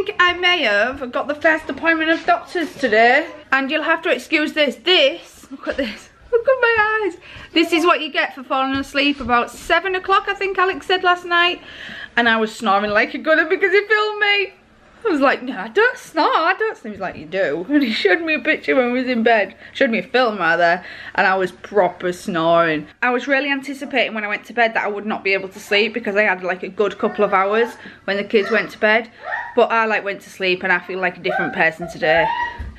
think I may have got the first appointment of doctors today. And you'll have to excuse this. Look at this. Look at my eyes. This is what you get for falling asleep about 7 o'clock, I think Alex said last night. And I was snoring like a gunner because he filmed me. I was like, no, I don't snore, I don't snore. He's like, you do. And he showed me a picture when we was in bed. Showed me a film rather. And I was proper snoring. I was really anticipating when I went to bed that I would not be able to sleep because I had like a good couple of hours when the kids went to bed. But I like went to sleep and I feel like a different person today.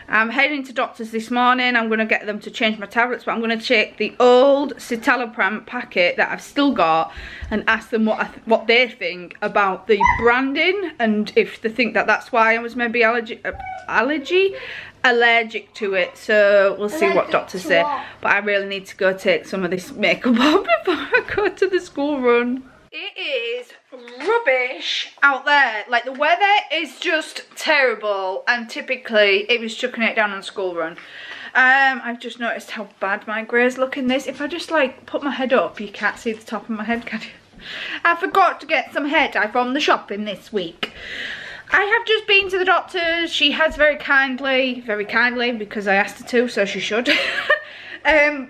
I'm heading to doctors this morning. I'm going to get them to change my tablets, but I'm going to check the old citalopram packet that I've still got and ask them what they think about the branding and if they think that that's why I was maybe allergic to it. So we'll see what doctors say. But I really need to go take some of this makeup off before I go to the school run. It is rubbish out there. Like, the weather is just terrible, and typically it was chucking it down on school run. I've just noticed how bad my grey's look in this. If I just like put my head up, you can't see the top of my head, can you? I forgot to get some hair dye from the shopping this week. I have just been to the doctor. She has very kindly, because I asked her to, so she should.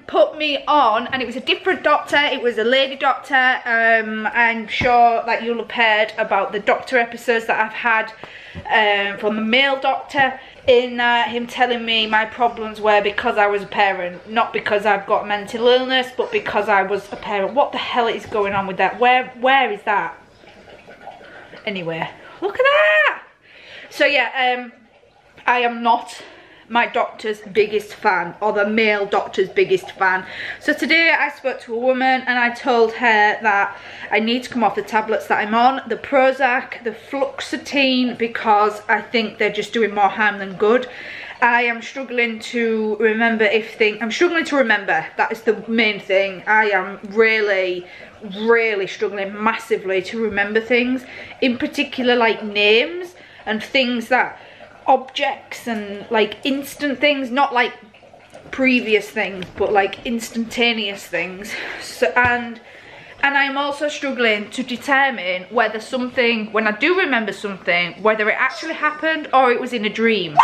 Put me on, and it was a different doctor. It was a lady doctor. I'm sure that you'll have heard about the doctor episodes that I've had from the male doctor, in him telling me my problems were because I was a parent, not because I've got mental illness, but because I was a parent. What the hell is going on with that? Where is that? Anyway, look at that. So yeah, I am not my doctor's biggest fan, or the male doctor's biggest fan. So today I spoke to a woman and I told her that I need to come off the tablets that I'm on, the Prozac, the fluoxetine, because I think they're just doing more harm than good. I am struggling to remember that is the main thing. I am really struggling massively to remember things, in particular like names and things that objects and like instant things, not like previous things, but like instantaneous things. So and I'm also struggling to determine whether something, when I do remember something, whether it actually happened or it was in a dream.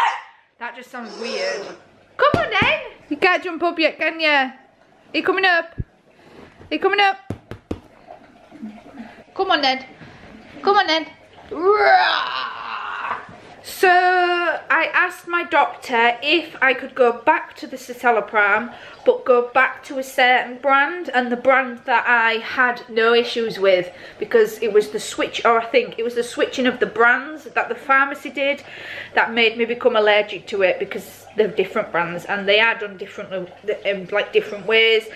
That just sounds weird. Come on then. You can't jump up yet, can you? Are you coming up? Are you coming up? Come on then. Come on then. So I asked my doctor if I could go back to the citalopram, but go back to a certain brand, and the brand that I had no issues with, because it was the switch, or I think it was the switching of the brands that the pharmacy did that made me become allergic to it, because they're different brands and they are done differently, like different ways.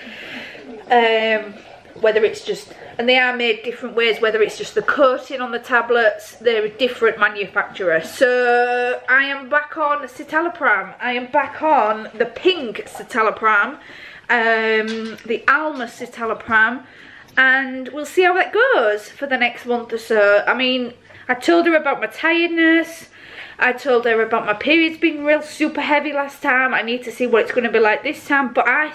Whether it's just, and they are made different ways, whether it's just the coating on the tablets, they're a different manufacturer. So I am back on citalopram. I am back on the pink citalopram, the Alma citalopram, and we'll see how that goes for the next month or so. I mean, I told her about my tiredness. I told her about my periods being real super heavy last time. I need to see what it's going to be like this time. But I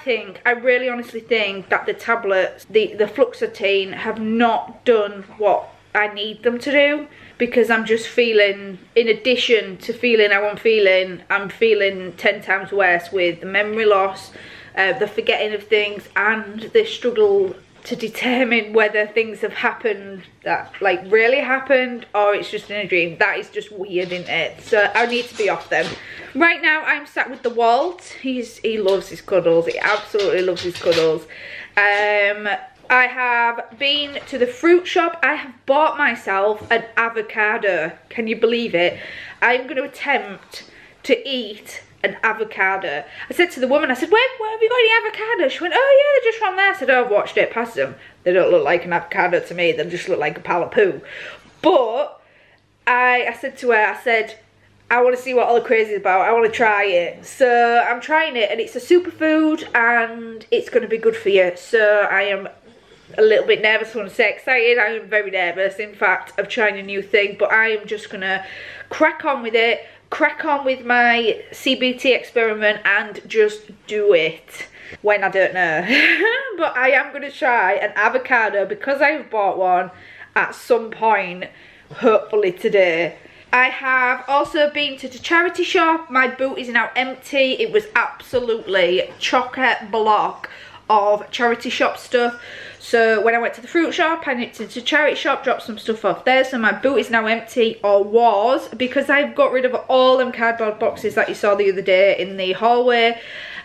really honestly think that the tablets, the fluoxetine, have not done what I need them to do. Because I'm just feeling, in addition to feeling how I'm feeling 10 times worse with the memory loss, the forgetting of things, and the struggle to determine whether things have happened that like really happened or it's just in a dream. That is just weird, isn't it? So I need to be off them. Right now I'm sat with the Walt. He loves his cuddles. He absolutely loves his cuddles. I have been to the fruit shop. I have bought myself an avocado. Can you believe it? I'm going to attempt to eat an avocado. I said to the woman, I said, where have you got any avocado? She went, oh yeah, they're just from there. I said, oh, I've watched it past them. They don't look like an avocado to me. They just look like a pile of poo. But I said to her, I said, I want to see what all the crazy is about. I want to try it. So I'm trying it, and it's a superfood and it's going to be good for you. So I am a little bit nervous. I want to say excited. I am very nervous, in fact, of trying a new thing. But I am just going to crack on with it. Crack on with my CBT experiment and just do it. When I don't know. But I am going to try an avocado because I have bought one at some point, hopefully today. I have also been to the charity shop. My boot is now empty. It was absolutely chock-a-block of charity shop stuff. So when I went to the fruit shop, I went to the charity shop, dropped some stuff off there. So my boot is now empty, or was, because I've got rid of all them cardboard boxes that you saw the other day in the hallway.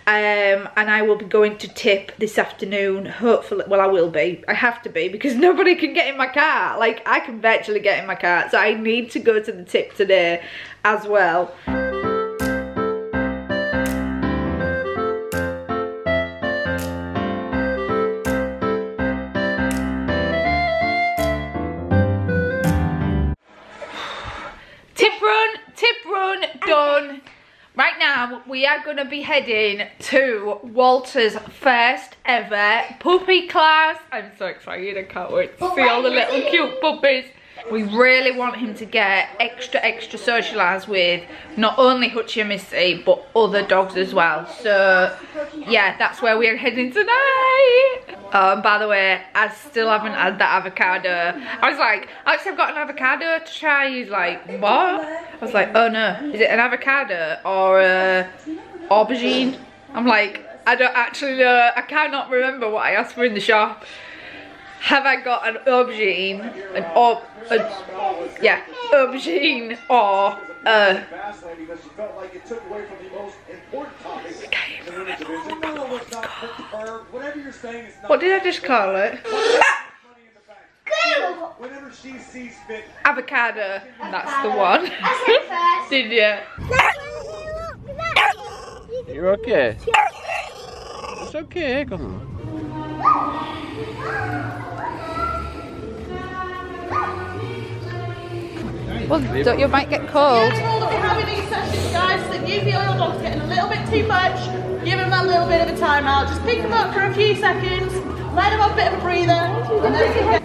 And I will be going to tip this afternoon, hopefully. Well, I will be. I have to be, because nobody can get in my car. Like, I can virtually get in my car. So I need to go to the tip today as well. Tip run, done. Right now, we are going to be heading to Walter's first ever puppy class. I'm so excited, I can't wait to see all the little cute puppies. We really want him to get extra socialised with not only Hutchie and Missy, but other dogs as well. So, yeah, that's where we're heading tonight. By the way, I still haven't had that avocado. I was like, Alex, I've got an avocado to try. He's like, what? I was like, oh no, is it an avocado or a aubergine? I'm like, I don't actually know. I cannot remember what I asked for in the shop. Have I got an aubergine, aubergine or I can't even remember what the proper one's called. What did I just call it? Avocado, and that's the one. Did you? You're okay? It's okay, come on. Well, you might get cold. The rule that we have in these sessions, guys, is that if you feel your dog's getting a little bit too much, give him that little bit of a time out. Just pick him up for a few seconds, let him have a bit of a breather, and then we can get...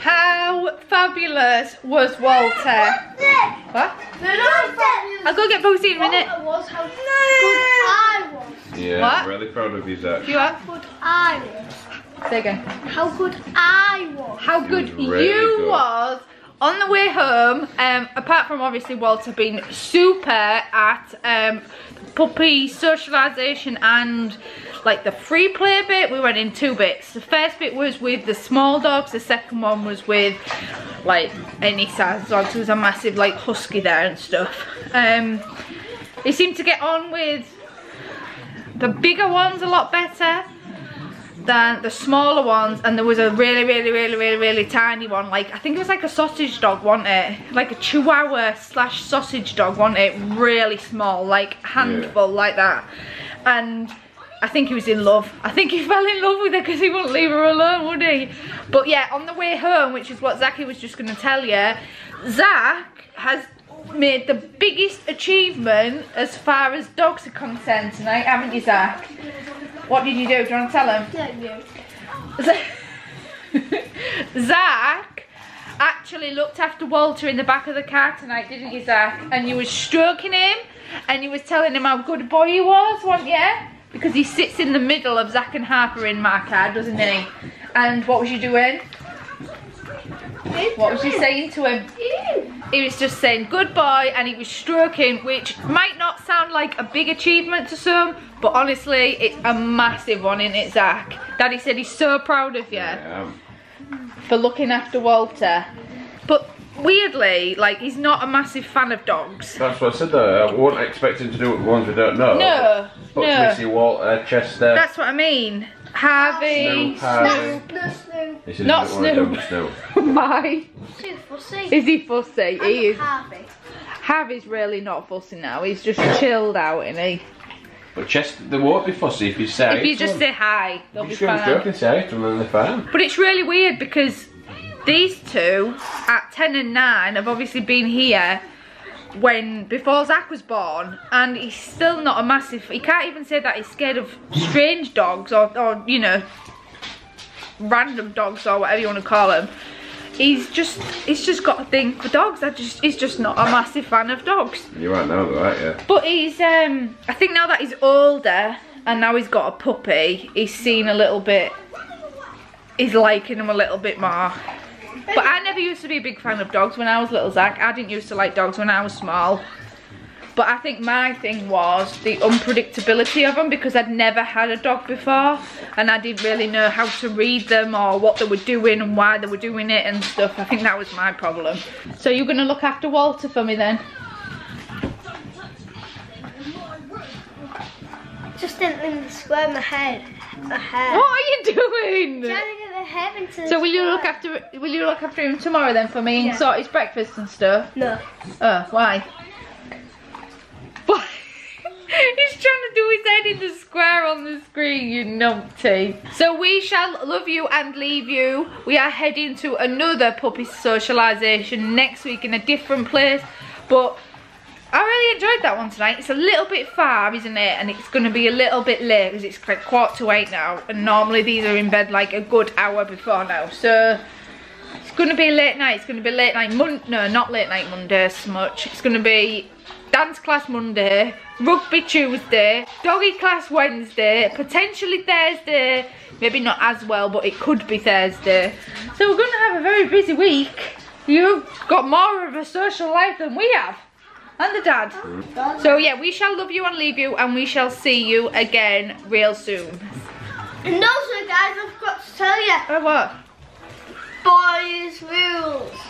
How fabulous was Walter? What? I'll go get Boosie in a minute. Was how good I was. Yeah, What? I'm really proud of you, Zach. You are? How good I was. Say again. How good I was. How good He was really you good. was on the way home. Apart from obviously Walter being super at puppy socialisation and like the free play bit, we went in 2 bits. The first bit was with the small dogs, the second one was with like any size dogs. There was a massive like husky there and stuff. They seemed to get on with the bigger ones a lot better than the smaller ones, and there was a really tiny one, like I think it was like a sausage dog, wasn't it? Like a chihuahua / sausage dog, wasn't it? Really small, like handful, like that. And I think he was in love. I think he fell in love with her because he wouldn't leave her alone, would he? But yeah, on the way home, which is what Zachy was just going to tell you, Zach has made the biggest achievement as far as dogs are concerned tonight, haven't you, Zach? What did you do? Do you want to tell him? Yeah, Zach actually looked after Walter in the back of the car tonight, didn't you, Zach? And you was stroking him and you was telling him how good a boy he was, weren't you? Because he sits in the middle of Zach and Harper in my car, doesn't he? And what was you doing? What was you saying to him? He was just saying good boy, and he was stroking, which might not sound like a big achievement to some, but honestly it's a massive one, isn't it, Zach? Daddy said he's so proud of you for looking after Walter. But weirdly, like, he's not a massive fan of dogs. That's what I said though. I wasn't expecting to do it with ones we don't know. No, but no. Missy, Walter, Chester. That's what I mean. Harvey, Snoop. This is not Snoop. My. Snoop fussy. Is he fussy? He is. Harvey. Harvey's really not fussy now. He's just chilled out, isn't he? But Chester, they won't be fussy if you say. If you just say hi, they'll be just go fine. stroke and say hi to them and they're fine. But it's really weird because these two at 10 and 9 have obviously been here before Zach was born, and he's still not a massive, he can't even say that he's scared of strange dogs or you know, random dogs or whatever you want to call them. He's just got a thing for dogs. He's just not a massive fan of dogs. You're right now, right? Yeah. But he's I think now that he's older and now he's got a puppy, he's seen a little bit, he's liking him a little bit more. But I never used to be a big fan of dogs when I was little, Zach. I didn't used to like dogs when I was small. But I think my thing was the unpredictability of them, because I'd never had a dog before and I didn't really know how to read them or what they were doing and why they were doing it and stuff. I think that was my problem. So you're going to look after Walter for me then? Just didn't square my head. My hair. What are you doing? Trying to get the hair into So will you look after him tomorrow then for me and sort his breakfast and stuff? No. Oh, why? Why? He's trying to do his head in the square on the screen, you numpty. So we shall love you and leave you. We are heading to another puppy socialisation next week in a different place. But I really enjoyed that one tonight. It's a little bit far, isn't it? And it's going to be a little bit late because it's like 7:45 now. And normally these are in bed like a good hour before now. So it's going to be a late night. It's going to be late night no, not late night Monday so much. It's going to be dance class Monday, rugby Tuesday, doggy class Wednesday, potentially Thursday. Maybe not as well, but it could be Thursday. So we're going to have a very busy week. You've got more of a social life than we have. And the dad. So yeah, we shall love you and leave you, and we shall see you again real soon. And also, guys, I've got to tell you. Oh, what? Boys rules.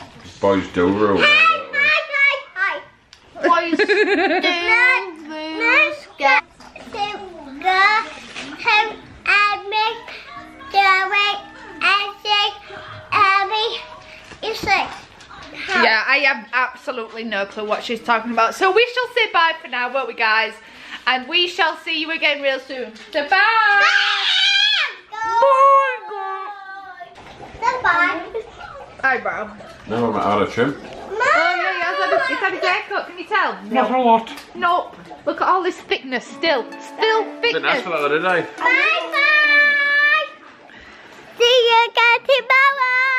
Boys do rule. Hi. Boys do rules. Get Yeah, I have absolutely no clue what she's talking about. So we shall say bye for now, won't we, guys? And we shall see you again real soon. So bye. Bye. Eyebrow. No, I'm out of trim. Oh yeah, he's had his haircut. Can you tell? Not a lot. Nope. Look at all this thickness. Still Didn't ask thickness. for that, did I? Bye. See you again tomorrow.